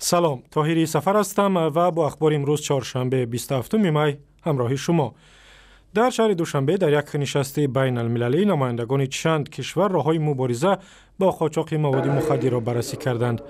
سلام، طاهری سفر هستم و با اخبار امروز چهارشنبه 27 می همراه شما. در شهر دوشنبه در یک نشست بین المللی نمایندگان چند کشور راههای مبارزه با قاچاق مواد مخدر را بررسی کردند.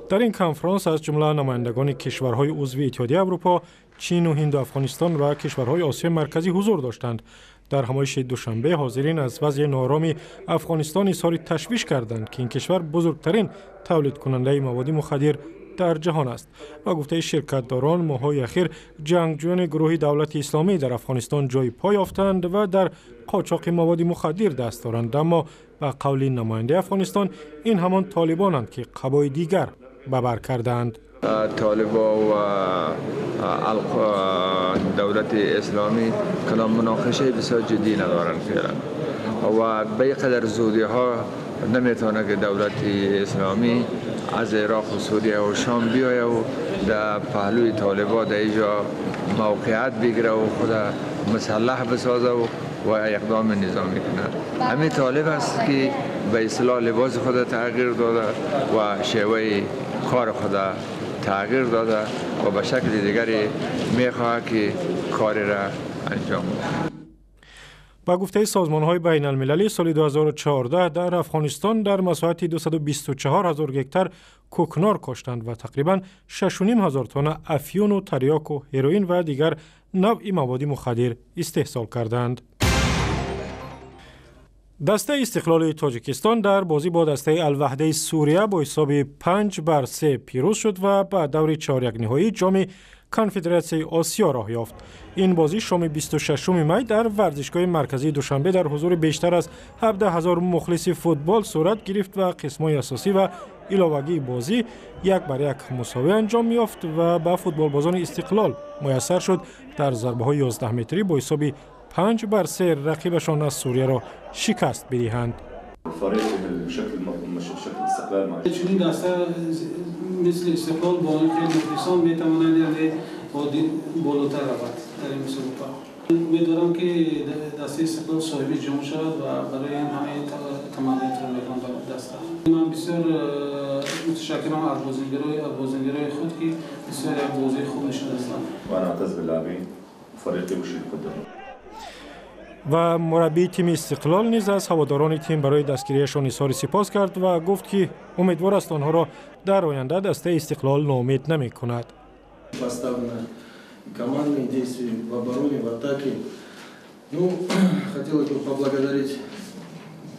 در این کنفرانس از جمله نمایندگان کشورهای عضو اتحادیه اروپا، چین و هند و افغانستان و کشورهای آسیای مرکزی حضور داشتند. در همایش دوشنبه حاضرین از وضع ناآرام افغانستان اظهار تشویش کردند که این کشور بزرگترین تولید کننده مواد مخدر در جهان است و گفته شرکتداران ماه‌های اخیر جنگجویان گروه دولت اسلامی در افغانستان جای پا یافتند و در قاچاق مواد مخدر دست دارند، اما به قول نماینده افغانستان این همان طالبانند که قبای دیگر به بر کردند. طالبان و دولت اسلامی کلام مناقشه بسیار جدی ندارند فعلا و به یک قدر زودی ها نمیتونه که دولت اسلامی از عراق و سوریه و شام بیایه و در پهلوی طالبان در اینجا موقعیت بگیره و خود مسلح بسازه و اقدام نظامی کنه. همین طالب است که به اصطلاح لباس خود تغییر داده و شیوه کار خود تغییر داده و به شکل دیگری میخواهد که کاری را انجام بده. با گفته سازمان‌های بین المللی سال 2014 در افغانستان در مساحت 224,000 هکتار کوکنار کاشتند و تقریباً 6,500 تن افیون و تریاک و هروئین و دیگر نوع مواد مخدر استحصال کردند. دسته استقلال تاجیکستان در بازی با دسته الوحده سوریه با حساب 5-3 پیروز شد و به دور 4-1 نهایی جام کنفدراسیون آسیا راه یافت. این بازی شام 26 می در ورزشگاه مرکزی دوشنبه در حضور بیشتر از 17,000 مخلص فوتبال صورت گرفت و قسم‌های اساسی و علاوگی بازی 1-1 مساوی انجام یافت و به فوتبال بازان استقلال میسر شد در ضربه‌های 11 متری با حساب 5-3 رقیبشان از سوریه را شکست بدهند. چون دسته مثل استقلال با اینکه مخلصان میتوانند یعنی بالاتر رود در این مسابقه. امیدوارم که دسته استقلال صاحب جام شود و برای این همه تمنیات را میکنم در دسته. من بسیار متشکرم از بازیگرای خود که بسیار یک بازی خوب نشون دادند. و انا اعتز باللاعبين فريقي وشيء قدموا. و مربی تیم استقلال نیز از هواداران تیم برای دستگیریشان اظهار سپاس کرد و گفت که امیدوار است آنها را در آینده دسته استقلال ناامید نمی کند. Командные действия в обороне, в атаке. Ну, хотелось бы поблагодарить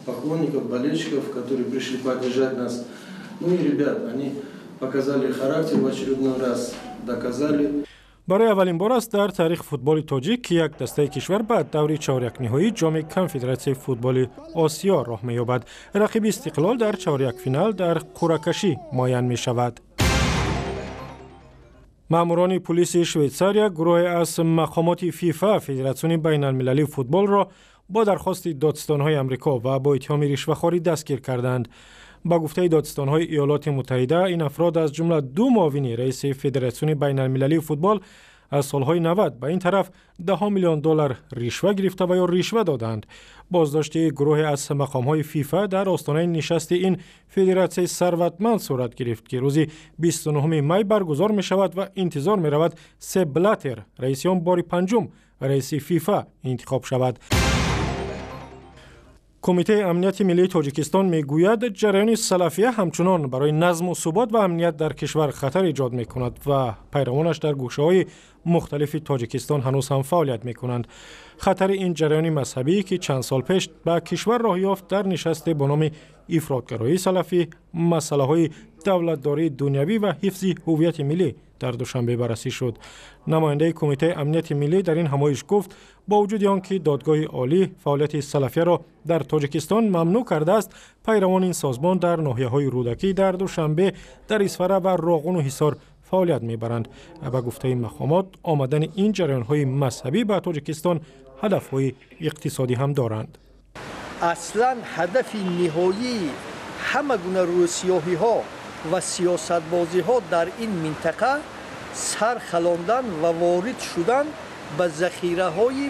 поклонников, болельщиков, которые пришли поддержать нас. Ну и ребят, они показали характер в очередной раз, доказали. برای اولین بار است در تاریخ فوتبال تاجیک که یک دسته کشور بعد دور 4-1 نهایی جام کنفدراسیون فوتبال آسیا راه می‌یابد. رقیب استقلال در 4-1 فینال در قرعه‌کشی معین می‌شود. ماموران پلیس شویتزاریا گروه از مقامات فیفا فدراسیون بین المللی فوتبال را با درخواست دادستان‌های آمریکا و با اتهام رشوه‌خواری دستگیر کردند. با گفته دادستان‌های ایالات متحده این افراد از جمله 2 معاون رئیس فدراسیون بین المللی فوتبال از سالهای 90 به این طرف $10 میلیون رشوه گرفته و یا رشوه دادند. بازداشت گروه از مقام‌های فیفا در آستانه نشست این فدراسیون ثروتمند صورت گرفت که روز 29 می برگزار می شود و انتظار می رود سپ بلاتر رئیس بار پنجم رئیس فیفا انتخاب شود. کمیته امنیت ملی تاجیکستان میگوید جریان سلفیه همچنان برای نظم و ثبات و امنیت در کشور خطر ایجاد می کند و پیروانش در گوشه‌های مختلف تاجیکستان هنوز هم فعالیت می کنند. خطر این جریان مذهبی که چند سال پیش به کشور راه یافت در نشست با نام افراطگرایی سلفی، مسائل دولتداری دنیوی و حفظ هویت ملی در دوشنبه بررسی شد. نماینده کمیته امنیت ملی در این همایش گفت با وجود آنکه دادگاه عالی فعالیت سلفیه را در تاجیکستان ممنوع کرده است، پیروان این سازمان در ناحیه‌های رودکی در دوشنبه در اسفره و راغون و حصار فعالیت می‌برند. با گفته مقامات آمدن این جریان‌های مذهبی به تاجیکستان هدف‌های اقتصادی هم دارند. اصلاً هدف نهایی همه گونه روسیاهی‌ها و سیاست‌بازی‌ها در این منطقه سرخلاندن و وارد شدن به ذخیره‌های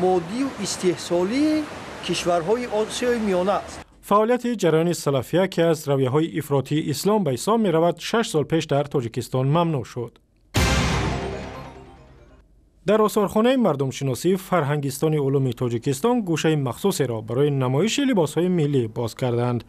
مادی و استحصالی کشورهای آسیای میانه است. فعالیت جریان سلفیه که از رویه‌های افراطی اسلام به حساب می‌رود 6 سال پیش در تاجیکستان ممنوع شد. در آثارخانه مردم شناسی فرهنگستان علوم تاجیکستان گوشه مخصوصی را برای نمایش لباس‌های ملی باز کردند.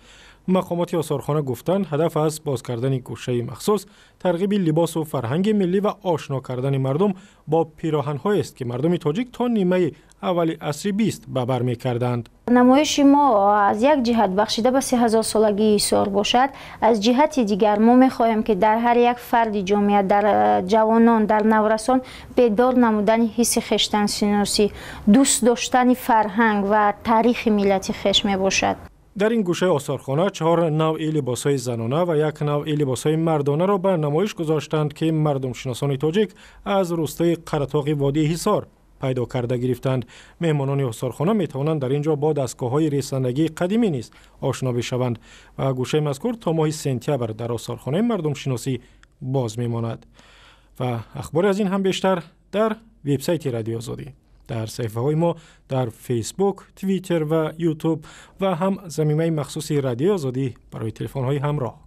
مقامات آثارخانه گفتند هدف از باز کردن گوشه مخصوص ترغیب لباس و فرهنگ ملی و آشنا کردن مردم با پیراهن‌هایی است که مردم تاجیک تا نیمه اول عصر 20 به بر می‌کردند. نمایش ما از یک جهت بخشیده به 3000 سالگی ایثار باشد، از جهت دیگر ما می‌خواهیم که در هر یک فرد جامعه، در جوانان، در نورسان بیدار نمودن حس خویشتن‌شناسی، دوست داشتن فرهنگ و تاریخ ملت خویش میباشد. در این گوشه آثارخانه 4 نوع لباس‌های زنانه و 1 نوع لباس‌های مردانه را به نمایش گذاشتند که مردم شناسان تاجیک از روستای قرطاق وادی حصار پیدا کرده گرفتند. مهمانان آثارخانه می‌توانند در اینجا با دستگاه‌های رساندگی قدیمی نیز آشنا بشوند و گوشه مذکور تا ماه سپتامبر در آثارخانه مردم شناسی باز می‌ماند. و اخبار از این هم بیشتر در وبسایت رادیو آزادی، در صفحه‌های ما در فیسبوک، توییتر و یوتیوب و هم زمینه مخصوصی رادیو آزادی برای تلفن‌های همراه.